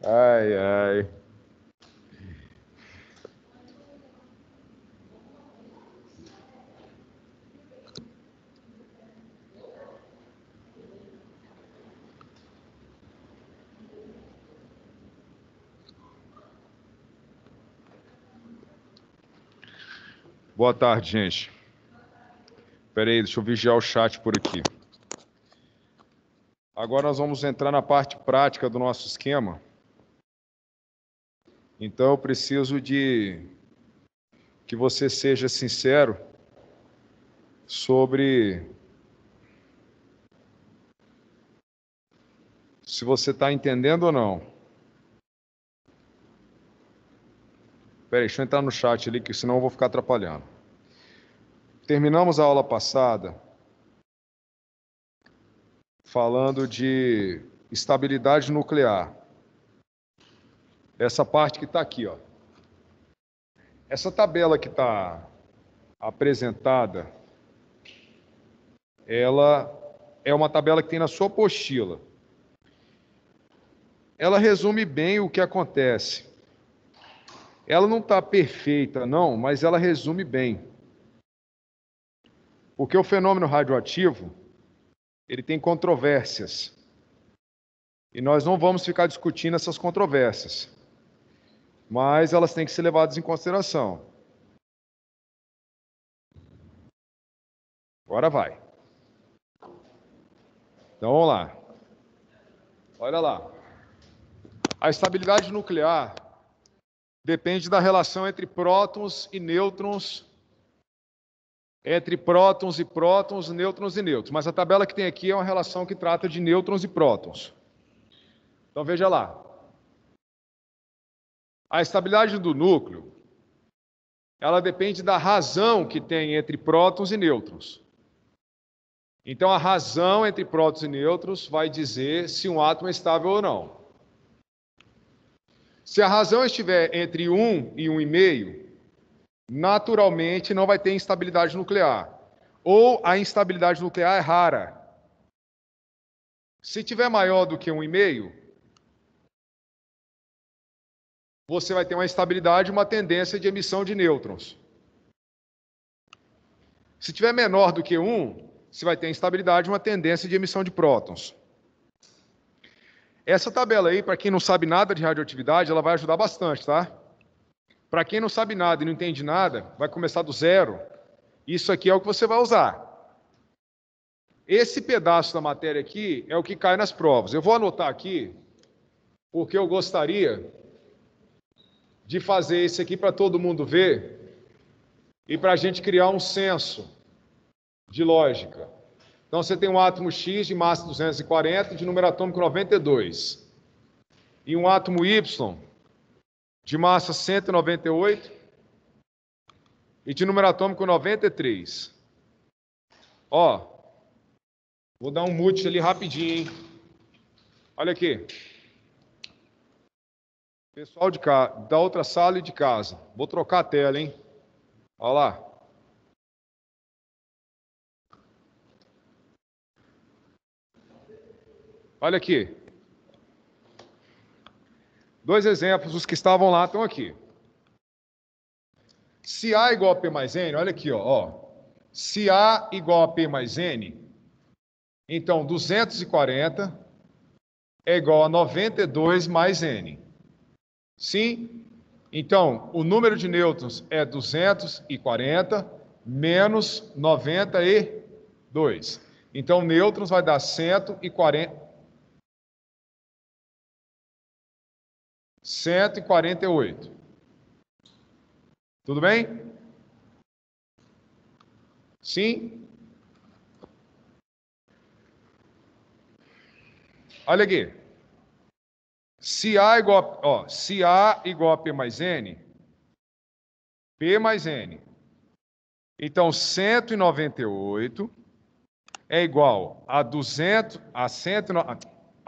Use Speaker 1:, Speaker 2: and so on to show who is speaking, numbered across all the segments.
Speaker 1: Ai, ai. Boa tarde, gente. Espera aí, deixa eu vigiar o chat por aqui. Agora nós vamos entrar na parte prática do nosso esquema. Então eu preciso de que você seja sincero sobre se você está entendendo ou não. Espera aí, deixa eu entrar no chat ali, que senão eu vou ficar atrapalhando. Terminamos a aula passada falando de estabilidade nuclear. Essa parte que está aqui, ó. Essa tabela que está apresentada, ela é uma tabela que tem na sua apostila. Ela resume bem o que acontece. Ela não está perfeita, não, mas ela resume bem. Porque o fenômeno radioativo, ele tem controvérsias. E nós não vamos ficar discutindo essas controvérsias. Mas elas têm que ser levadas em consideração. Agora vai. Então vamos lá. Olha lá. A estabilidade nuclear depende da relação entre prótons e nêutrons, entre prótons e prótons, nêutrons e nêutrons. Mas a tabela que tem aqui é uma relação que trata de nêutrons e prótons. Então veja lá. A estabilidade do núcleo, ela depende da razão que tem entre prótons e nêutrons. Então a razão entre prótons e nêutrons vai dizer se um átomo é estável ou não. Se a razão estiver entre 1 e 1,5, naturalmente não vai ter instabilidade nuclear. Ou a instabilidade nuclear é rara. Se tiver maior do que 1,5, você vai ter uma instabilidade e uma tendência de emissão de nêutrons. Se tiver menor do que 1, você vai ter instabilidade e uma tendência de emissão de prótons. Essa tabela aí, para quem não sabe nada de radioatividade, ela vai ajudar bastante, tá? Para quem não sabe nada e não entende nada, vai começar do zero. Isso aqui é o que você vai usar. Esse pedaço da matéria aqui é o que cai nas provas. Eu vou anotar aqui, porque eu gostaria de fazer esse aqui para todo mundo ver e para a gente criar um senso de lógica. Então, você tem um átomo X de massa 240, de número atômico 92. E um átomo Y de massa 198 e de número atômico 93. Ó, vou dar um mute ali rapidinho, hein? Olha aqui. Pessoal de cá, da outra sala e de casa. Vou trocar a tela, hein? Olha lá. Olha aqui. Dois exemplos, os que estavam lá estão aqui. Se A igual a P mais N, olha aqui, ó. Se A igual a P mais N, então 240 é igual a 92 mais N. Sim? Então, o número de nêutrons é 240 menos 92. Então, nêutrons vai dar 148. Tudo bem? Sim? Olha aqui. Se A igual a P mais N, P mais N. Então, 198 é igual a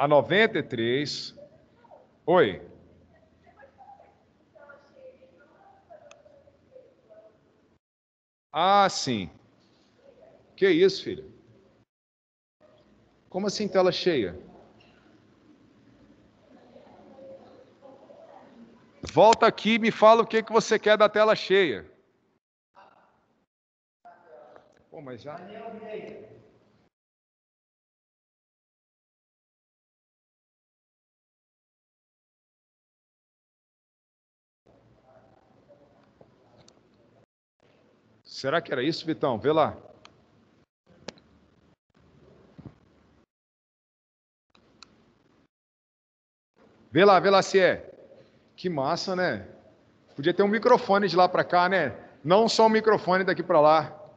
Speaker 1: 93. Oi. Ah, sim. Que isso, filha? Como assim tela cheia? Volta aqui e me fala o que você quer da tela cheia. Pô, mas já... Será que era isso, Vitão? Vê lá. Vê lá se é. Que massa, né? Podia ter um microfone de lá para cá, né? Não só um microfone daqui para lá.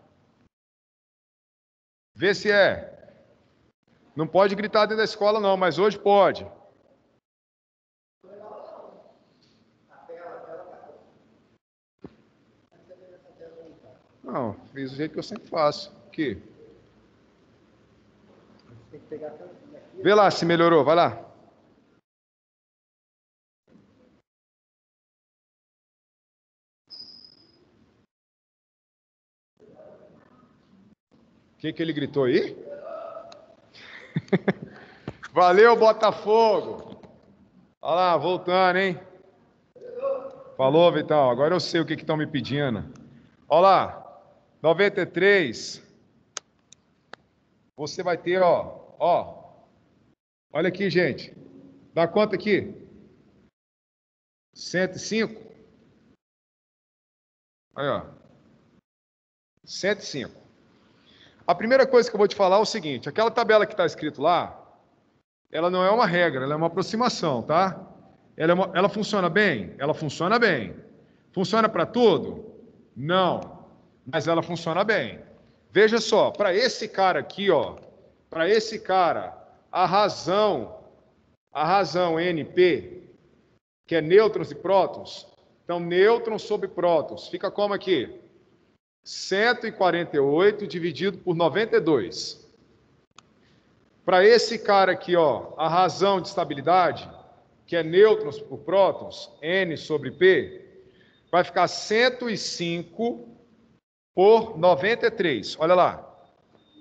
Speaker 1: Vê se é. Não pode gritar dentro da escola, não, mas hoje pode. Não, fiz do jeito que eu sempre faço. Aqui. Vê lá se melhorou, vai lá. O que ele gritou aí? Valeu, Botafogo! Olha lá, voltando, hein? Falou, Vitão. Agora eu sei o que estão me pedindo. Olha lá, 93. Você vai ter, ó. Olha aqui, gente. Dá quanto aqui? 105. Aí, ó. 105. A primeira coisa que eu vou te falar é o seguinte: aquela tabela que está escrito lá, ela não é uma regra, ela é uma aproximação, tá? Ela funciona bem? Ela funciona bem. Funciona para tudo? Não. Mas ela funciona bem. Veja só, para esse cara aqui, ó, para esse cara, a razão NP, que é nêutrons e prótons, então nêutrons sobre prótons, fica como aqui? 148 dividido por 92. Para esse cara aqui, ó, a razão de estabilidade, que é nêutrons por prótons, N sobre P, vai ficar 105 por 93. Olha lá.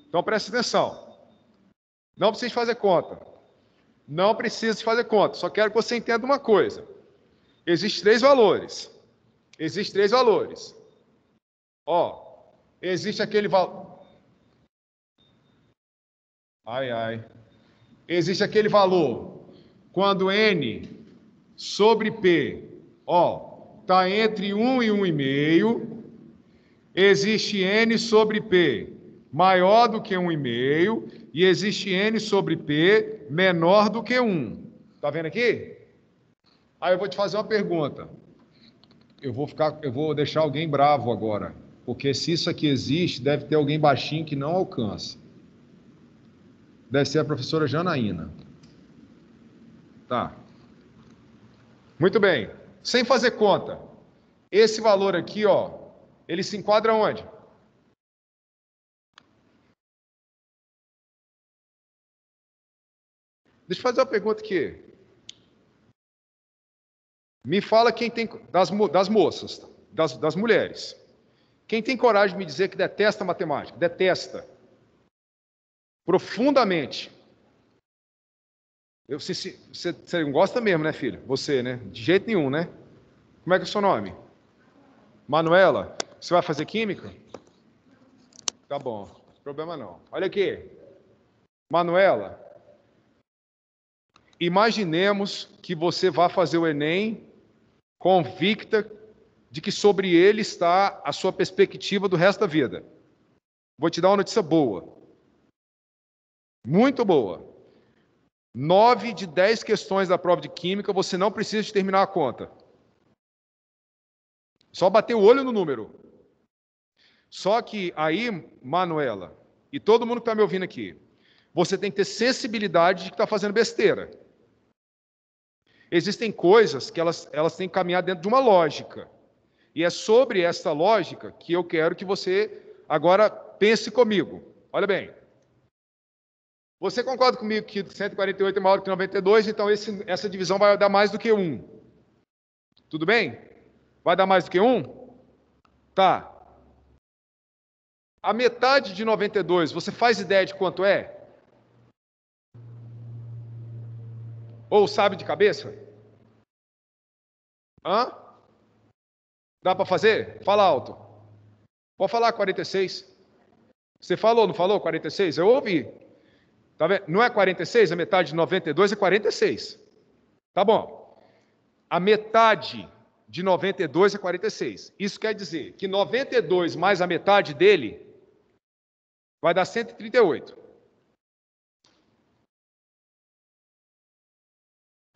Speaker 1: Então, preste atenção. Não precisa fazer conta. Não precisa fazer conta. Só quero que você entenda uma coisa. Existem três valores. Ó, existe aquele valor... Existe aquele valor quando N sobre P, ó, está entre 1 e 1,5. Existe N sobre P maior do que 1,5 e existe N sobre P menor do que 1. Tá vendo aqui? Aí eu vou te fazer uma pergunta. Eu vou deixar alguém bravo agora, porque se isso aqui existe, deve ter alguém baixinho que não alcança. Deve ser a professora Janaína. Tá. Muito bem. Sem fazer conta. Esse valor aqui, ó, ele se enquadra onde? Deixa eu fazer uma pergunta aqui. Me fala quem tem, das moças, das mulheres. Quem tem coragem de me dizer que detesta matemática? Detesta. Profundamente. Você não gosta mesmo, né, filho? Você, né? De jeito nenhum, né? Como é que é o seu nome? Manuela. Você vai fazer química? Tá bom. Problema não. Olha aqui. Manuela. Imaginemos que você vá fazer o Enem convicta de que sobre ele está a sua perspectiva do resto da vida. Vou te dar uma notícia boa. Muito boa. 9 de 10 questões da prova de química você não precisa de terminar a conta. Só bater o olho no número. Só que aí, Manuela, e todo mundo que está me ouvindo aqui, você tem que ter sensibilidade de que está fazendo besteira. Existem coisas que elas têm que caminhar dentro de uma lógica. E é sobre essa lógica que eu quero que você agora pense comigo. Olha bem. Você concorda comigo que 148 é maior que 92, então essa divisão vai dar mais do que 1. Tudo bem? Vai dar mais do que 1? Tá. A metade de 92, você faz ideia de quanto é? Ou sabe de cabeça? Hã? Dá para fazer? Fala alto. Pode falar 46. Você falou, não falou 46? Eu ouvi. Tá vendo? Não é 46? A metade de 92 é 46. Tá bom. A metade de 92 é 46. Isso quer dizer que 92 mais a metade dele vai dar 138.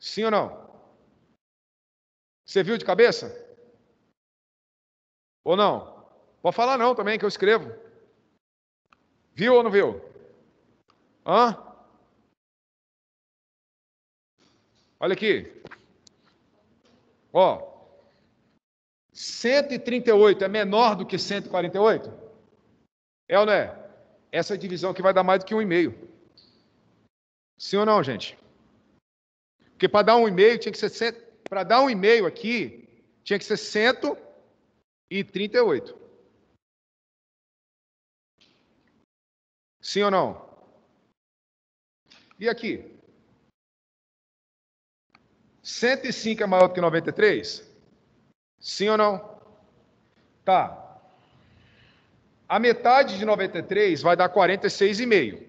Speaker 1: Sim ou não? Você viu de cabeça? Ou não? Pode falar não também, que eu escrevo. Viu ou não viu? Hã? Olha aqui. Ó. 138 é menor do que 148? É ou não é? Essa divisão aqui vai dar mais do que 1,5. Sim ou não, gente? Porque para dar 1,5 tinha que ser... Para dar 1,5 aqui, tinha que ser 138. Sim ou não? E aqui? 105 é maior do que 93? Sim ou não? Tá. A metade de 93 vai dar 46,5.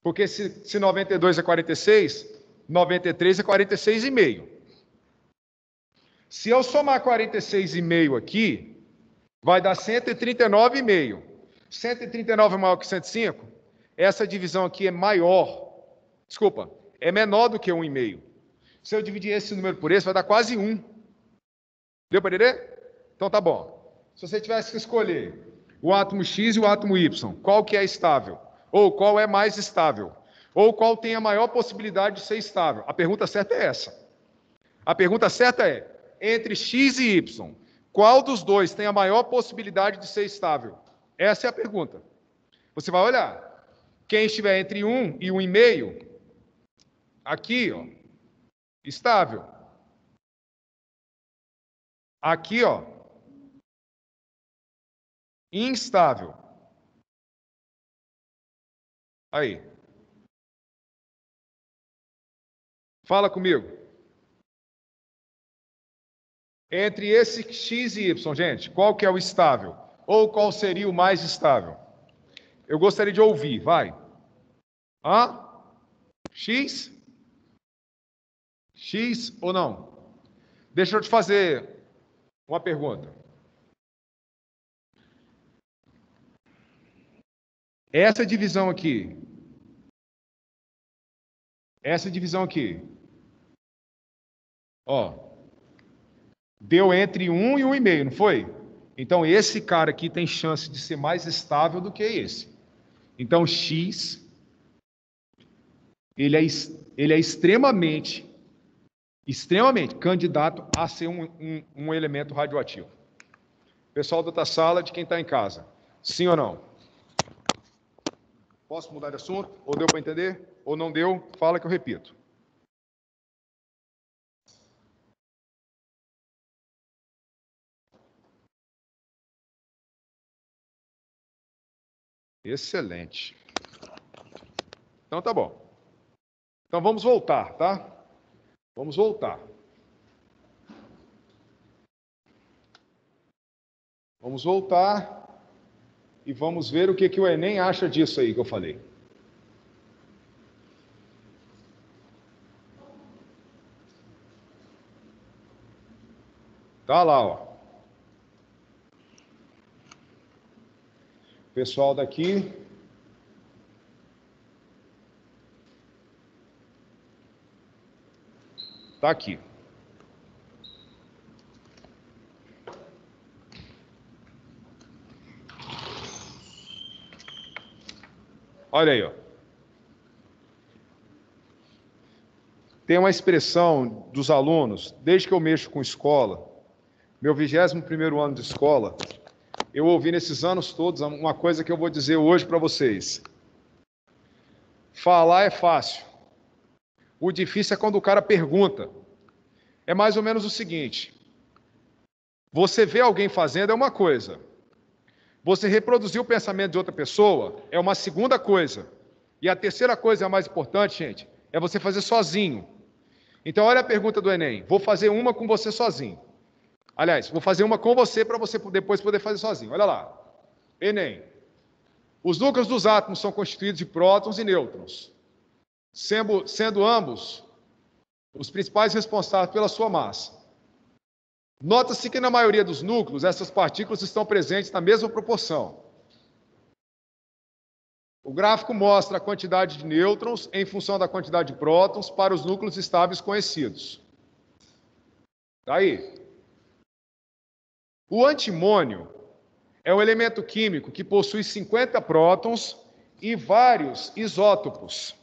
Speaker 1: Porque se 92 é 46, 93 é 46,5. Se eu somar 46,5 aqui, vai dar 139,5. 139 é maior que 105? Essa divisão aqui é maior. Desculpa, é menor do que 1,5. Se eu dividir esse número por esse, vai dar quase 1. Deu para entender? Então tá bom. Se você tivesse que escolher o átomo X e o átomo Y, qual que é estável? Ou qual é mais estável? Ou qual tem a maior possibilidade de ser estável? A pergunta certa é essa. A pergunta certa é, entre X e Y, qual dos dois tem a maior possibilidade de ser estável? Essa é a pergunta. Você vai olhar. Quem estiver entre 1 e 1,5, aqui, ó, estável. Aqui, ó, instável. Aí. Fala comigo. Entre esse X e Y, gente, qual que é o estável? Ou qual seria o mais estável? Eu gostaria de ouvir, vai. Hã? X? X ou não? Deixa eu te fazer uma pergunta. Essa divisão aqui, ó, deu entre 1 e 1,5, não foi? Então, esse cara aqui tem chance de ser mais estável do que esse. Então, X, ele é extremamente candidato a ser um elemento radioativo. Pessoal da outra sala, de quem está em casa, sim ou não? Posso mudar de assunto? Ou deu para entender? Ou não deu? Fala que eu repito. Excelente. Então tá bom. Então vamos voltar, tá? Vamos voltar. Vamos voltar e vamos ver o que o Enem acha disso aí que eu falei. Tá lá, ó. Pessoal daqui. Tá aqui. Olha aí, ó. Tem uma expressão dos alunos, desde que eu mexo com escola, meu 21º ano de escola, eu ouvi nesses anos todos uma coisa que eu vou dizer hoje para vocês. Falar é fácil. O difícil é quando o cara pergunta. É mais ou menos o seguinte. Você vê alguém fazendo é uma coisa. Você reproduzir o pensamento de outra pessoa é uma segunda coisa. E a terceira coisa, a mais importante, gente, é você fazer sozinho. Então, olha a pergunta do Enem. Vou fazer uma com você sozinho. Aliás, vou fazer uma com você para você depois poder fazer sozinho. Olha lá. Enem. Os núcleos dos átomos são constituídos de prótons e nêutrons, sendo ambos os principais responsáveis pela sua massa. Nota-se que na maioria dos núcleos, essas partículas estão presentes na mesma proporção. O gráfico mostra a quantidade de nêutrons em função da quantidade de prótons para os núcleos estáveis conhecidos. Tá aí. O antimônio é um elemento químico que possui 50 prótons e vários isótopos.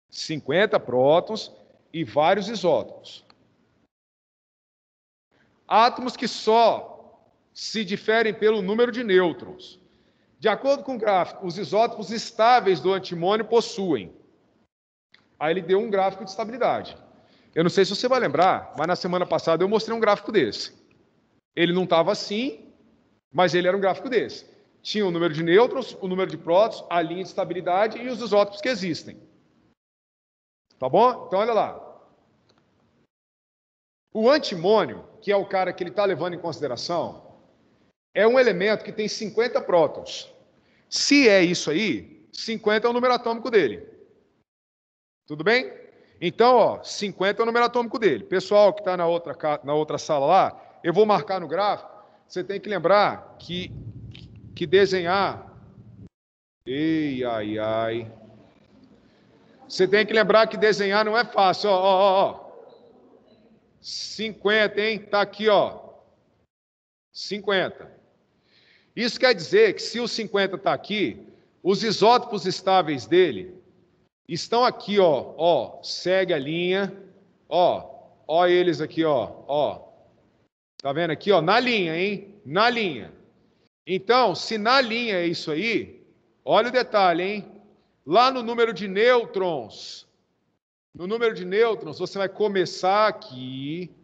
Speaker 1: 50 prótons e vários isótopos. Átomos que só se diferem pelo número de nêutrons. De acordo com o gráfico, os isótopos estáveis do antimônio possuem. Aí ele deu um gráfico de estabilidade. Eu não sei se você vai lembrar, mas na semana passada eu mostrei um gráfico desse. Ele não estava assim, mas ele era um gráfico desse. Tinha o número de nêutrons, o número de prótons, a linha de estabilidade e os isótopos que existem. Tá bom? Então, olha lá. O antimônio, que é o cara que ele está levando em consideração, é um elemento que tem 50 prótons. Se é isso aí, 50 é o número atômico dele. Tudo bem? Então, ó, 50 é o número atômico dele. Pessoal que está na outra sala lá, eu vou marcar no gráfico. Você tem que lembrar que desenhar... Ei, ai, ai... Você tem que lembrar que desenhar não é fácil, ó. 50, hein? Tá aqui, ó. 50. Isso quer dizer que se o 50 está aqui, os isótopos estáveis dele estão aqui, ó. Segue a linha, ó eles aqui, ó. Tá vendo aqui, ó? Na linha, hein? Na linha. Então, se na linha é isso aí, olha o detalhe, hein? Lá no número de nêutrons, você vai começar aqui,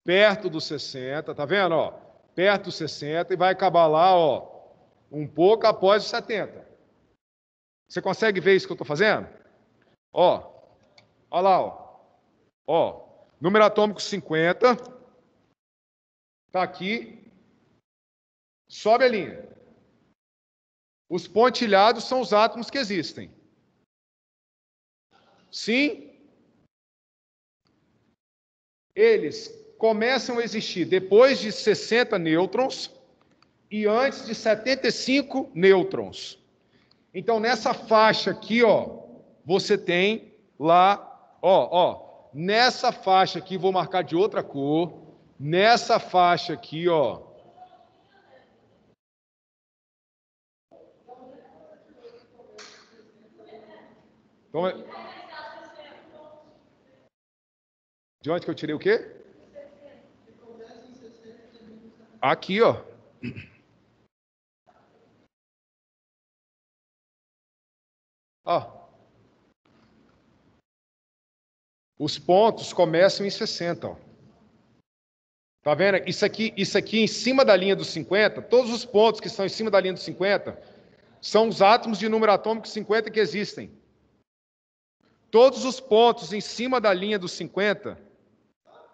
Speaker 1: perto dos 60, tá vendo, ó? Perto dos 60 e vai acabar lá, ó, um pouco após os 70. Você consegue ver isso que eu estou fazendo? Ó lá, ó. Número atômico 50, tá aqui, sobe a linha. Os pontilhados são os átomos que existem. Sim, eles começam a existir depois de 60 nêutrons e antes de 75 nêutrons. Então, nessa faixa aqui, ó, você tem lá, ó, nessa faixa aqui, vou marcar de outra cor, nessa faixa aqui, ó, então, de onde que eu tirei o quê? Aqui, ó. Ó. Os pontos começam em 60, ó. Tá vendo? Isso aqui em cima da linha dos 50, todos os pontos que estão em cima da linha dos 50 são os átomos de número atômico 50 que existem. Todos os pontos em cima da linha dos 50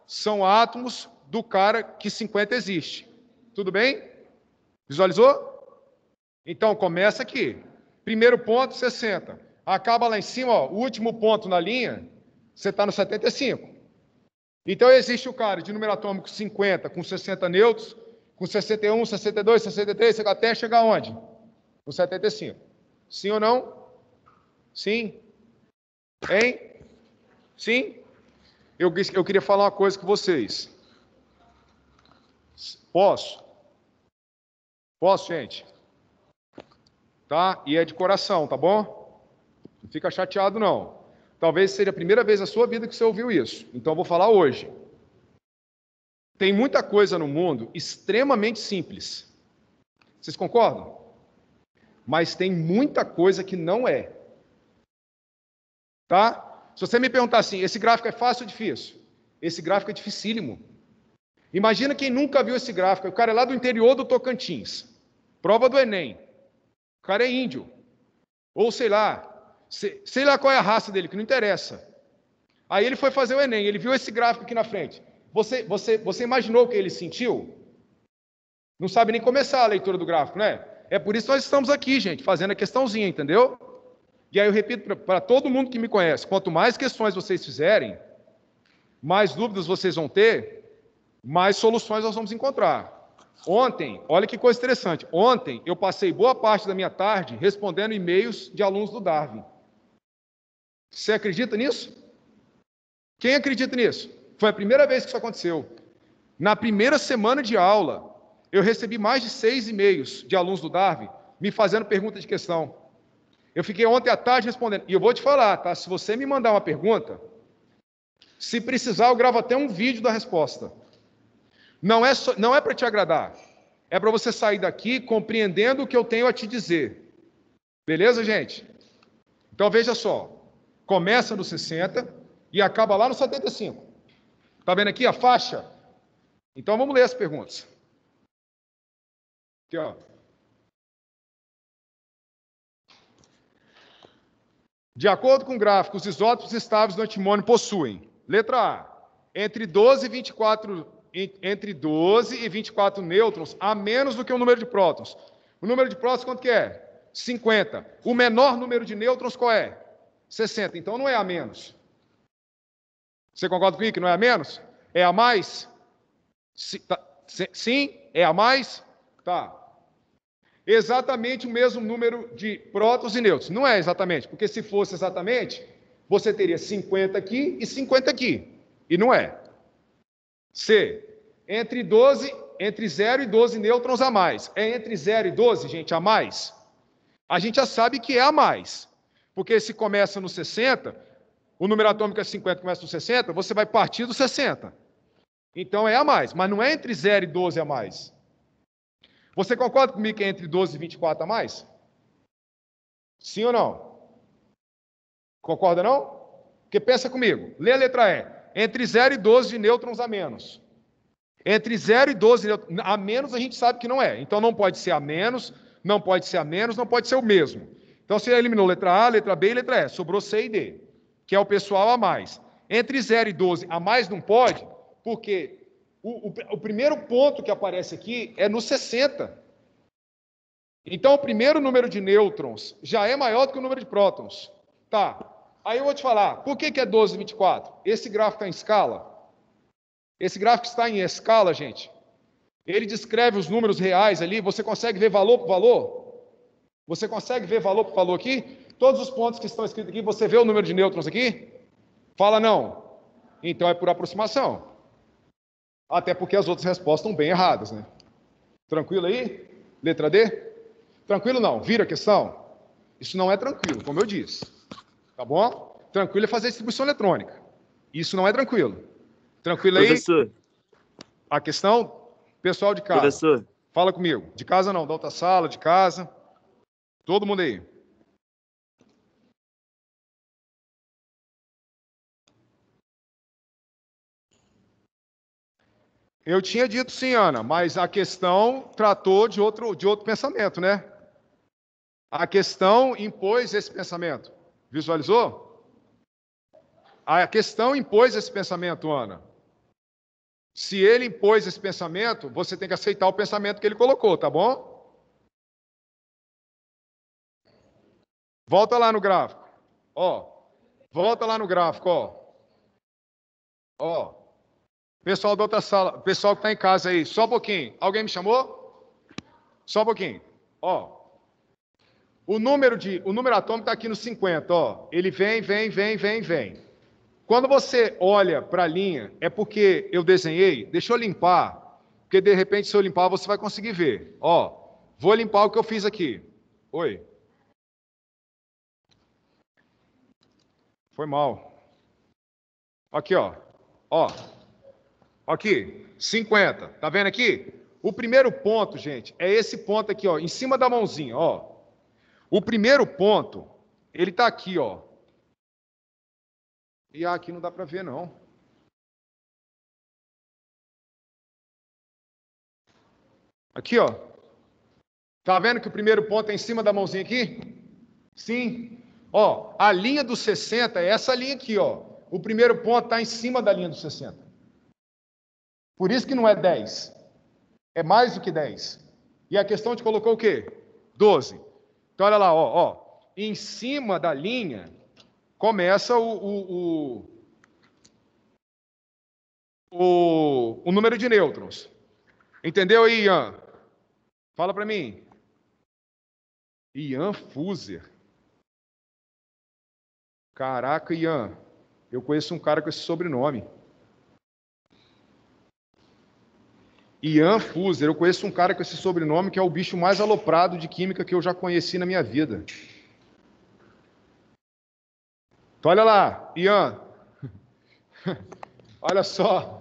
Speaker 1: são átomos do cara que 50 existe. Tudo bem? Visualizou? Então, começa aqui. Primeiro ponto, 60. Acaba lá em cima, ó, o último ponto na linha, você está no 75. Então, existe o cara de número atômico 50 com 60 nêutrons, com 61, 62, 63, até chegar onde? No 75. Sim ou não? Sim? Hein? Sim? Eu queria falar uma coisa com vocês. Posso? Posso, gente? Tá? E é de coração, tá bom? Não fica chateado, não. Talvez seja a primeira vez na sua vida que você ouviu isso. Então, eu vou falar hoje. Tem muita coisa no mundo extremamente simples. Vocês concordam? Mas tem muita coisa que não é. Tá? Se você me perguntar assim, esse gráfico é fácil ou difícil? Esse gráfico é dificílimo. Imagina quem nunca viu esse gráfico. O cara é lá do interior do Tocantins. Prova do Enem. O cara é índio. Ou sei lá, Sei lá qual é a raça dele, que não interessa. Aí ele foi fazer o Enem, ele viu esse gráfico aqui na frente. Você imaginou o que ele sentiu? Não sabe nem começar a leitura do gráfico, né? É por isso que nós estamos aqui, gente, fazendo a questãozinha, entendeu? E aí eu repito para todo mundo que me conhece, quanto mais questões vocês fizerem, mais dúvidas vocês vão ter, mais soluções nós vamos encontrar. Ontem, olha que coisa interessante, ontem eu passei boa parte da minha tarde respondendo e-mails de alunos do Darwin. Você acredita nisso? Quem acredita nisso? Foi a primeira vez que isso aconteceu. Na primeira semana de aula, eu recebi mais de 6 e-mails de alunos do Darwin me fazendo pergunta de questão. Eu fiquei ontem à tarde respondendo. E eu vou te falar, tá? Se você me mandar uma pergunta, se precisar, eu gravo até um vídeo da resposta. Não é para te agradar. É para você sair daqui compreendendo o que eu tenho a te dizer. Beleza, gente? Então, veja só. Começa no 60 e acaba lá no 75. Tá vendo aqui a faixa? Então, vamos ler as perguntas. Aqui, ó. De acordo com o gráfico, os isótopos estáveis do antimônio possuem, letra A, entre 12 e 24 nêutrons, a menos do que o número de prótons. O número de prótons quanto que é? 50. O menor número de nêutrons qual é? 60. Então não é a menos. Você concorda comigo que não é a menos? É a mais? Sim? É a mais? Tá. Exatamente o mesmo número de prótons e nêutrons. Não é exatamente, porque se fosse exatamente, você teria 50 aqui e 50 aqui. E não é. C. Entre 0 e 12 nêutrons a mais. É entre 0 e 12, gente, a mais? A gente já sabe que é a mais. Porque se começa no 60, o número atômico é 50, começa no 60, você vai partir do 60. Então é a mais, mas não é entre 0 e 12 a mais. Você concorda comigo que é entre 12 e 24 a mais? Sim ou não? Concorda não? Porque pensa comigo, lê a letra E. Entre 0 e 12 de nêutrons a menos. Entre 0 e 12 a menos a gente sabe que não é. Então não pode ser a menos, não pode ser a menos, não pode ser o mesmo. Então você eliminou letra A, letra B e letra E. Sobrou C e D, que é o pessoal a mais. Entre 0 e 12 a mais não pode, porque o primeiro ponto que aparece aqui é no 60. Então, o primeiro número de nêutrons já é maior do que o número de prótons. Tá. Aí eu vou te falar, por que é 12 e 24? Esse gráfico está em escala? Esse gráfico está em escala, gente. Ele descreve os números reais ali. Você consegue ver valor por valor? Você consegue ver valor por valor aqui? Todos os pontos que estão escritos aqui, você vê o número de nêutrons aqui? Fala não. Então é por aproximação. Até porque as outras respostas estão bem erradas, né? Tranquilo aí? Letra D? Tranquilo não, vira a questão. Isso não é tranquilo, como eu disse. Tá bom? Tranquilo é fazer distribuição eletrônica. Isso não é tranquilo. Tranquilo aí?
Speaker 2: Professor.
Speaker 1: A questão, pessoal de casa.
Speaker 2: Professor.
Speaker 1: Fala comigo. De casa não, da outra sala, de casa. Todo mundo aí. Eu tinha dito sim, Ana, mas a questão tratou de outro pensamento, né? A questão impôs esse pensamento. Visualizou? A questão impôs esse pensamento, Ana. Se ele impôs esse pensamento, você tem que aceitar o pensamento que ele colocou, tá bom? Volta lá no gráfico. Ó. Volta lá no gráfico, ó. Ó. Pessoal da outra sala, pessoal que está em casa aí, só um pouquinho. Alguém me chamou? Só um pouquinho. Ó. O número atômico está aqui no 50, ó. Ele vem. Quando você olha para a linha, é porque eu desenhei, deixa eu limpar, porque de repente se eu limpar você vai conseguir ver. Ó, vou limpar o que eu fiz aqui. Oi. Foi mal. Aqui, ó. Ó. Aqui, 50. Tá vendo aqui? O primeiro ponto, gente, é esse ponto aqui, ó, em cima da mãozinha, ó. O primeiro ponto, ele tá aqui, ó. E aqui não dá para ver, não. Aqui, ó. Tá vendo que o primeiro ponto é em cima da mãozinha aqui? Sim. Ó, a linha dos 60 é essa linha aqui, ó. O primeiro ponto está em cima da linha dos 60. Por isso que não é 10. É mais do que 10. E a questão te colocou o quê? 12. Então, olha lá, ó. Em cima da linha começa o número de nêutrons. Entendeu aí, Ian? Fala para mim. Ian Fuser. Caraca, Ian. Eu conheço um cara com esse sobrenome. Ian Fuser. Eu conheço um cara com esse sobrenome que é o bicho mais aloprado de química que eu já conheci na minha vida. Então, olha lá, Ian. Olha só.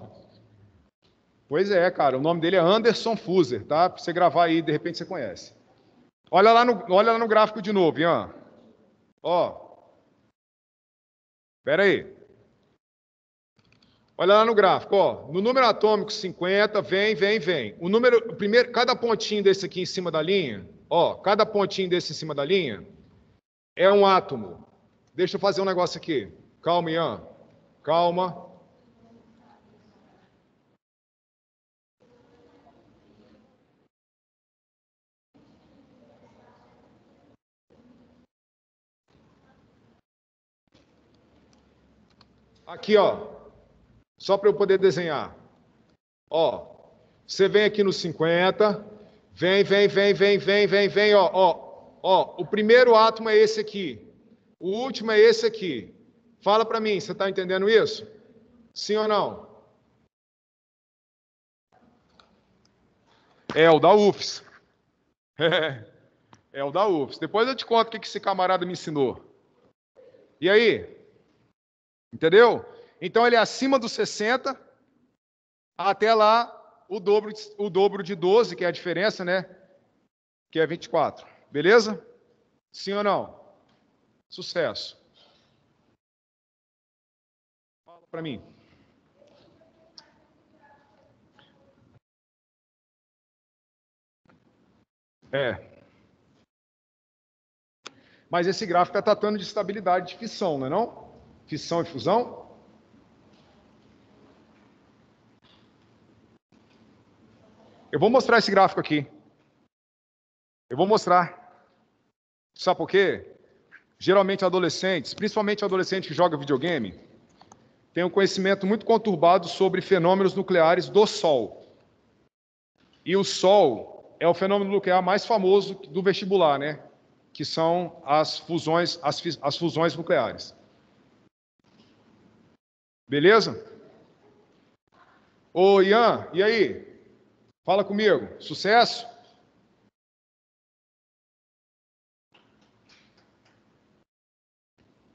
Speaker 1: Pois é, cara. O nome dele é Anderson Fuser, tá? Pra você gravar aí, de repente você conhece. Olha lá no gráfico de novo, Ian. Ó. Espera aí. Olha lá no gráfico, ó. No número atômico 50, vem. O primeiro, cada pontinho desse aqui em cima da linha, ó, cada pontinho desse em cima da linha é um átomo. Deixa eu fazer um negócio aqui. Calma, Ian. Calma. Aqui, ó. Só para eu poder desenhar. Ó. Você vem aqui no 50. Vem, ó. O primeiro átomo é esse aqui. O último é esse aqui. Fala para mim, você está entendendo isso? Sim ou não? É o da UFS. É o da UFS. Depois eu te conto o que esse camarada me ensinou. E aí? Entendeu? Então ele é acima dos 60, até lá o dobro de 12, que é a diferença, né? Que é 24. Beleza? Sim ou não? Sucesso. Fala para mim. É. Mas esse gráfico está tratando de estabilidade de fissão, não é não? Fissão e fusão? Eu vou mostrar esse gráfico aqui. Eu vou mostrar. Sabe por quê? Geralmente adolescentes, principalmente adolescente que joga videogame, tem um conhecimento muito conturbado sobre fenômenos nucleares do Sol. E o Sol é o fenômeno nuclear mais famoso do vestibular, né? Que são as fusões, as fusões nucleares. Beleza? Ô, Ian, e aí? Fala comigo. Sucesso?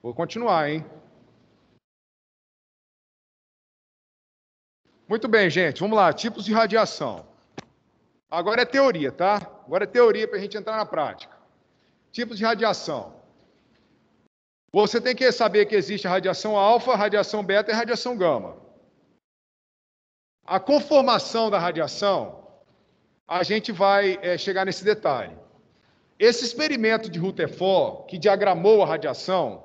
Speaker 1: Vou continuar, hein? Muito bem, gente. Vamos lá. Tipos de radiação. Agora é teoria, tá? Agora é teoria para a gente entrar na prática. Tipos de radiação. Você tem que saber que existe a radiação alfa, radiação beta e radiação gama. A conformação da radiação, a gente vai chegar nesse detalhe. Esse experimento de Rutherford, que diagramou a radiação,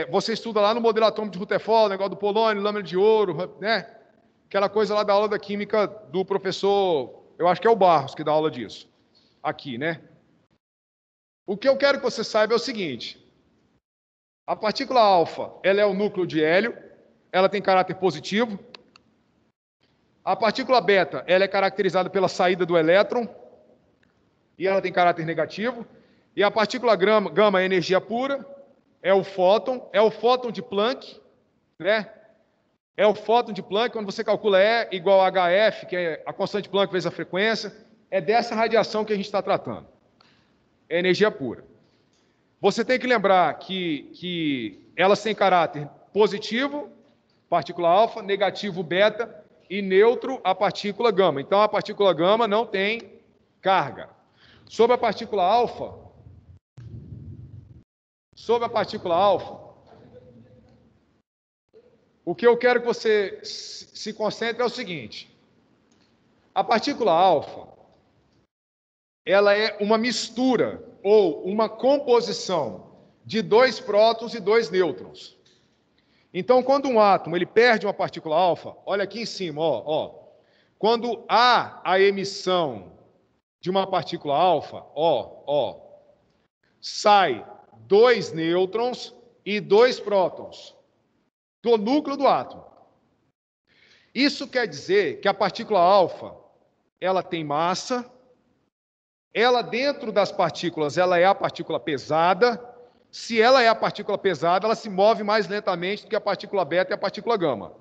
Speaker 1: você estuda lá no modelo atômico de Rutherford, negócio do polônio, lâmina de ouro, né? Aquela coisa lá da aula da química do professor, eu acho que é o Barros que dá aula disso, aqui, né? O que eu quero que você saiba é o seguinte: a partícula alfa, ela é o núcleo de hélio, ela tem caráter positivo. A partícula beta, ela é caracterizada pela saída do elétron e ela tem caráter negativo. E a partícula gama é energia pura, é o fóton de Planck, né? É o fóton de Planck, quando você calcula E igual a HF, que é a constante de Planck vezes a frequência, é dessa radiação que a gente está tratando. É energia pura. Você tem que lembrar que elas têm caráter positivo, partícula alfa, negativo beta, e neutro a partícula gama. Então, a partícula gama não tem carga. Sobre a partícula alfa, o que eu quero que você se concentre é o seguinte: a partícula alfa, ela é uma mistura ou uma composição de 2 prótons e 2 nêutrons. Então, quando um átomo ele perde uma partícula alfa, olha aqui em cima, ó. Quando há a emissão de uma partícula alfa, sai 2 nêutrons e 2 prótons do núcleo do átomo. Isso quer dizer que a partícula alfa, ela tem massa, ela dentro das partículas, ela é a partícula pesada. Se ela é a partícula pesada, ela se move mais lentamente do que a partícula beta e a partícula gama.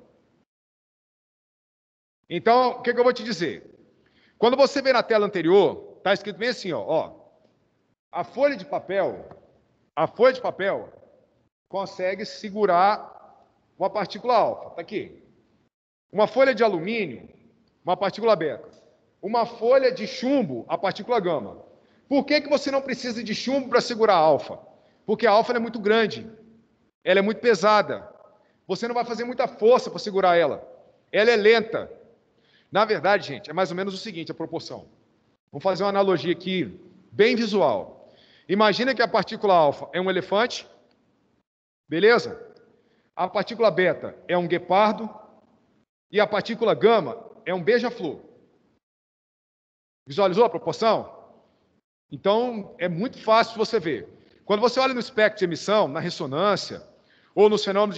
Speaker 1: Então, o que eu vou te dizer? Quando você vê na tela anterior, está escrito bem assim, ó, a folha de papel consegue segurar uma partícula alfa, está aqui. Uma folha de alumínio, uma partícula beta. Uma folha de chumbo, a partícula gama. Por que você não precisa de chumbo para segurar a alfa? Porque a alfa é muito grande, ela é muito pesada. Você não vai fazer muita força para segurar ela. Ela é lenta. Na verdade, gente, é mais ou menos o seguinte, a proporção. Vamos fazer uma analogia aqui, bem visual. Imagina que a partícula alfa é um elefante, beleza? A partícula beta é um guepardo e a partícula gama é um beija-flor. Visualizou a proporção? Então, é muito fácil você ver. Quando você olha no espectro de emissão, na ressonância, ou nos fenômenos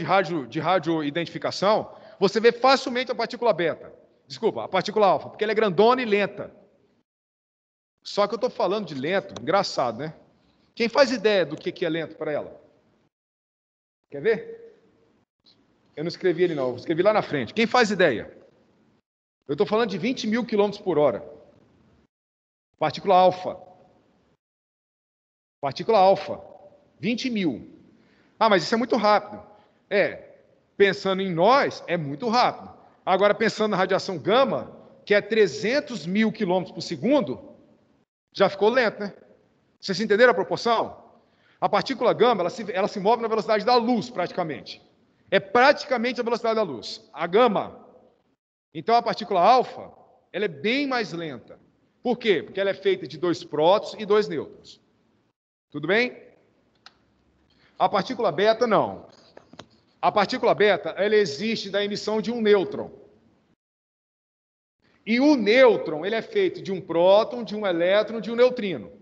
Speaker 1: de radioidentificação, você vê facilmente a partícula beta. Desculpa, a partícula alfa, porque ela é grandona e lenta. Só que eu estou falando de lento, engraçado, né? Quem faz ideia do que é lento para ela? Quer ver? Eu não escrevi ele não, eu escrevi lá na frente. Quem faz ideia? Eu estou falando de 20 mil quilômetros por hora. Partícula alfa. Partícula alfa. 20 mil. Ah, mas isso é muito rápido. Pensando em nós, é muito rápido. Agora, pensando na radiação gama, que é 300 mil quilômetros por segundo, já ficou lento, né? Vocês entenderam a proporção? A partícula gama, ela se move na velocidade da luz, praticamente. É praticamente a velocidade da luz. A gama. Então, a partícula alfa, ela é bem mais lenta. Por quê? Porque ela é feita de 2 prótons e 2 nêutrons. Tudo bem? A partícula beta, não. A partícula beta, ela existe da emissão de um nêutron. E o nêutron, ele é feito de um próton, de um elétron, de um neutrino.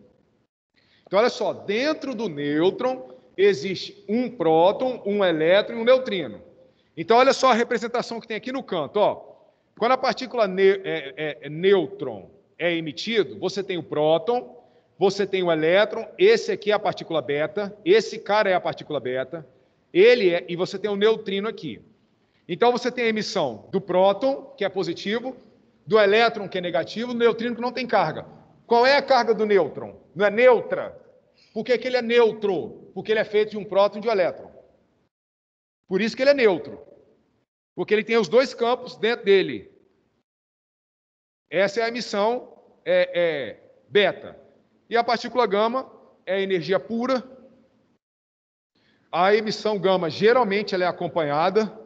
Speaker 1: Então, olha só, dentro do nêutron existe um próton, um elétron e um neutrino. Então, olha só a representação que tem aqui no canto, ó. Quando a partícula nêutron é emitido, você tem o próton, você tem o elétron, esse aqui é a partícula beta, esse cara é a partícula beta, e você tem o neutrino aqui. Então, você tem a emissão do próton, que é positivo, do elétron, que é negativo, do neutrino, que não tem carga. Qual é a carga do nêutron? Não é neutra. Por que ele é neutro? Porque ele é feito de um próton e de um elétron. Por isso que ele é neutro. Porque ele tem os 2 campos dentro dele. Essa é a emissão beta. E a partícula gama é energia pura. A emissão gama, geralmente, ela é acompanhada.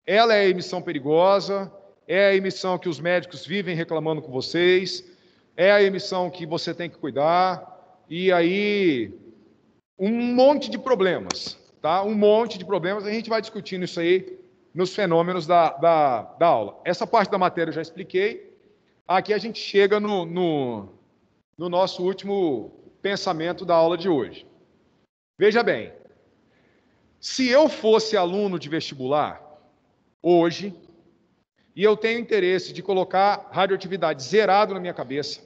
Speaker 1: Ela é a emissão perigosa. É a emissão que os médicos vivem reclamando com vocês. É a emissão que você tem que cuidar. E aí, um monte de problemas. Tá? Um monte de problemas. A gente vai discutindo isso aí nos fenômenos da aula. Essa parte da matéria eu já expliquei. Aqui a gente chega no nosso último pensamento da aula de hoje. Veja bem, se eu fosse aluno de vestibular, hoje, e eu tenho interesse de colocar radioatividade zerado na minha cabeça,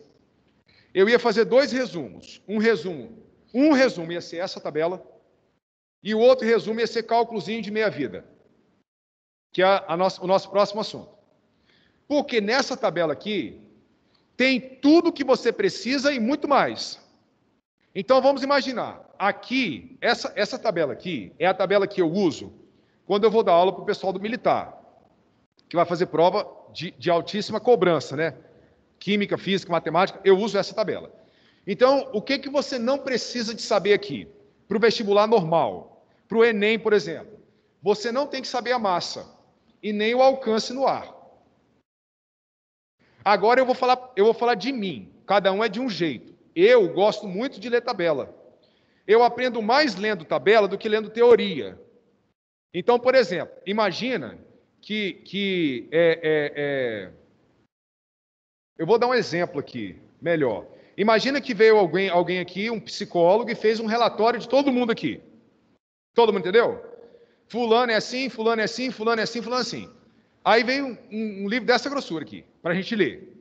Speaker 1: eu ia fazer 2 resumos. Um resumo ia ser essa tabela, e o outro resumo ia ser cálculozinho de meia-vida, que é o nosso próximo assunto. Porque nessa tabela aqui, tem tudo que você precisa e muito mais. Então, vamos imaginar, aqui, essa tabela aqui, é a tabela que eu uso quando eu vou dar aula para o pessoal do militar, que vai fazer prova de altíssima cobrança, né? Química, física, matemática, eu uso essa tabela. Então, o que você não precisa de saber aqui? Para o vestibular normal, para o Enem, por exemplo, você não tem que saber a massa e nem o alcance no ar. Agora eu vou falar de mim, cada um é de um jeito. Eu gosto muito de ler tabela. Eu aprendo mais lendo tabela do que lendo teoria. Então, por exemplo, imagina que eu vou dar um exemplo aqui, melhor. Imagina que veio alguém aqui, um psicólogo, e fez um relatório de todo mundo aqui. Todo mundo entendeu? Fulano é assim, fulano é assim, fulano é assim, fulano é assim. Aí veio um livro dessa grossura aqui, para a gente ler.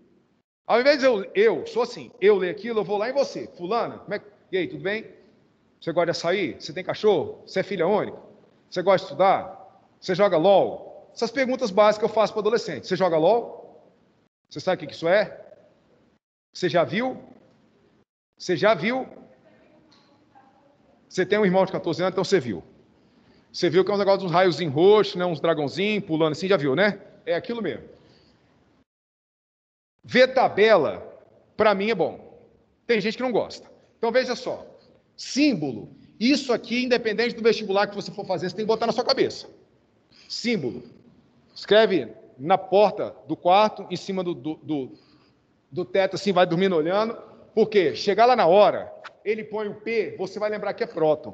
Speaker 1: Ao invés de eu sou assim, eu ler aquilo, eu vou lá em você. Fulano, e aí, tudo bem? Você gosta de açaí? Você tem cachorro? Você é filha única? Você gosta de estudar? Você joga LOL? Essas perguntas básicas que eu faço para adolescente. Você joga LOL? Você sabe o que isso é? Você já viu? Você já viu? Você tem um irmão de 14 anos, então você viu. Você viu que é um negócio dos raiozinhos roxos, né? Uns dragãozinhos pulando assim, já viu, né? É aquilo mesmo. Ver tabela, para mim, é bom. Tem gente que não gosta. Então, veja só. Símbolo. Isso aqui, independente do vestibular que você for fazer, você tem que botar na sua cabeça. Símbolo. Escreve na porta do quarto, em cima do teto, assim, vai dormindo olhando. Porque chegar lá na hora, ele põe o P, você vai lembrar que é próton.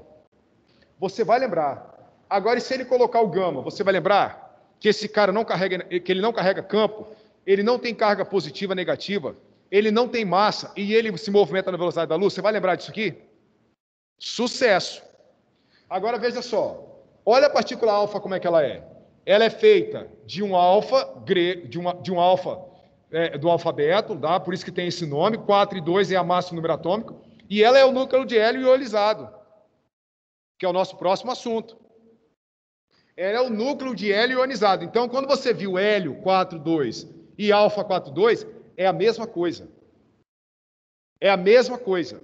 Speaker 1: Você vai lembrar. Agora, e se ele colocar o gama, você vai lembrar que esse cara não carrega, que ele não carrega campo, ele não tem carga positiva, negativa, ele não tem massa e ele se movimenta na velocidade da luz. Você vai lembrar disso aqui? Sucesso. Agora veja só. Olha a partícula alfa como é que ela é. Ela é feita de um alfa, do alfabeto, tá? Por isso que tem esse nome. 4 e 2 é a massa e o número atômico. E ela é o núcleo de hélio ionizado, que é o nosso próximo assunto. Ela é o núcleo de hélio ionizado. Então, quando você viu hélio 4,2 e alfa 4,2, é a mesma coisa. É a mesma coisa.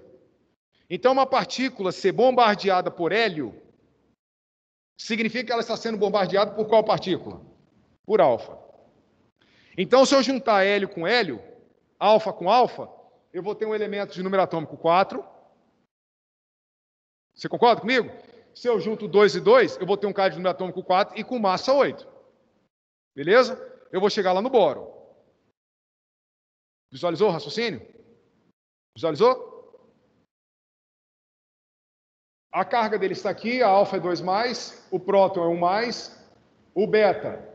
Speaker 1: Então, uma partícula ser bombardeada por hélio significa que ela está sendo bombardeada por qual partícula? Por alfa. Então, se eu juntar hélio com hélio, alfa com alfa, eu vou ter um elemento de número atômico 4. Você concorda comigo? Se eu junto 2 e 2, eu vou ter um cara de número atômico 4 e com massa 8. Beleza? Eu vou chegar lá no boro. Visualizou o raciocínio? Visualizou? A carga dele está aqui, a alfa é 2+, o próton é 1+, o beta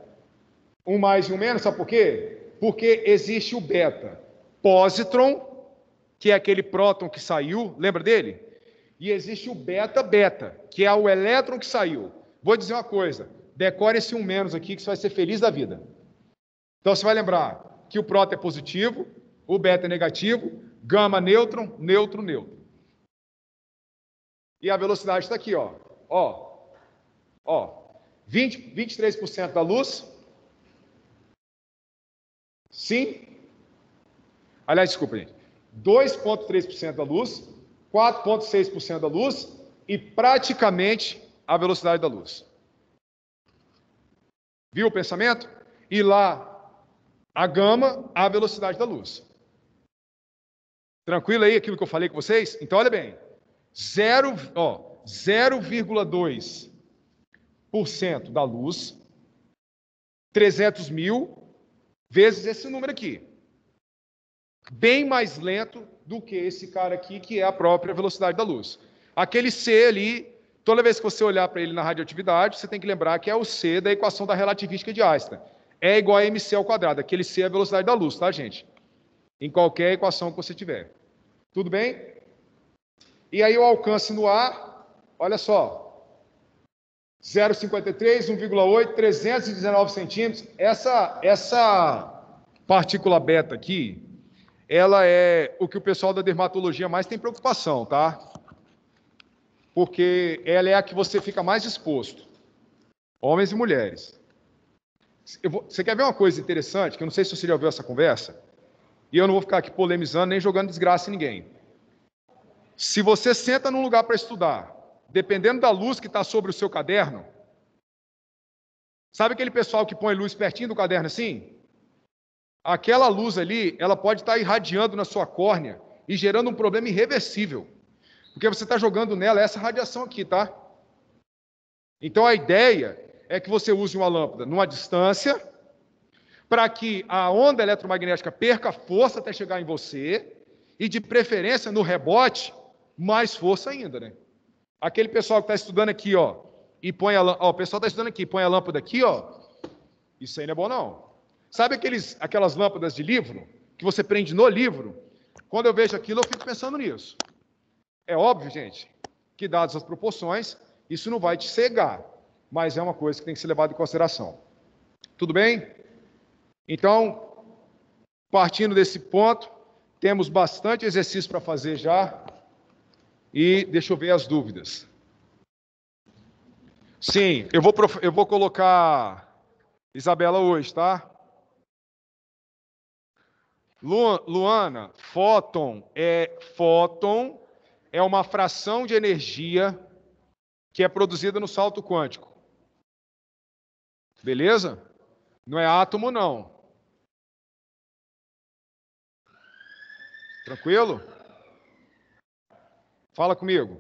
Speaker 1: 1+ e 1-, sabe por quê? Porque existe o beta positron, que é aquele próton que saiu, lembra dele? E existe o beta-beta, que é o elétron que saiu. Vou dizer uma coisa, decore esse 1- aqui que você vai ser feliz da vida. Então você vai lembrar que o próton é positivo, o beta é negativo, gama nêutron, nêutron, nêutron. E a velocidade está aqui, ó. 23% da luz. Sim. Aliás, desculpa, gente. 2,3% da luz, 4,6% da luz e praticamente a velocidade da luz. Viu o pensamento? E lá, a gama, a velocidade da luz. Tranquilo aí aquilo que eu falei com vocês? Então, olha bem. 0,2% da luz, 300 mil, vezes esse número aqui. Bem mais lento do que esse cara aqui, que é a própria velocidade da luz. Aquele C ali, toda vez que você olhar para ele na radioatividade, você tem que lembrar que é o C da equação da relativística de Einstein. É igual a mc ao quadrado. Aquele C é a velocidade da luz, tá, gente? Em qualquer equação que você tiver. Tudo bem? E aí o alcance no ar, olha só, 0,53, 1,8, 319 centímetros. Essa partícula beta aqui, ela é o que o pessoal da dermatologia mais tem preocupação, tá? Porque ela é a que você fica mais exposto, homens e mulheres. Você quer ver uma coisa interessante, que eu não sei se você já ouviu essa conversa, e eu não vou ficar aqui polemizando nem jogando desgraça em ninguém. Se você senta num lugar para estudar, dependendo da luz que está sobre o seu caderno, sabe aquele pessoal que põe luz pertinho do caderno assim? Aquela luz ali, ela pode estar irradiando na sua córnea e gerando um problema irreversível. Porque você está jogando nela essa radiação aqui, tá? Então a ideia é que você use uma lâmpada numa distância para que a onda eletromagnética perca força até chegar em você e, de preferência, no rebote, mais força ainda, né? Aquele pessoal que está estudando aqui, ó, e põe a lâmpada, ó, o pessoal está estudando aqui, põe a lâmpada aqui, ó, isso aí não é bom, não. Sabe aquelas lâmpadas de livro, que você prende no livro? Quando eu vejo aquilo, eu fico pensando nisso. É óbvio, gente, que dadas as proporções, isso não vai te cegar, mas é uma coisa que tem que ser levada em consideração. Tudo bem? Então, partindo desse ponto, temos bastante exercício para fazer já, e deixa eu ver as dúvidas. Sim, eu vou colocar Isabela hoje, tá? Luana, fóton é uma fração de energia que é produzida no salto quântico. Beleza? Não é átomo, não. Tranquilo? Fala comigo.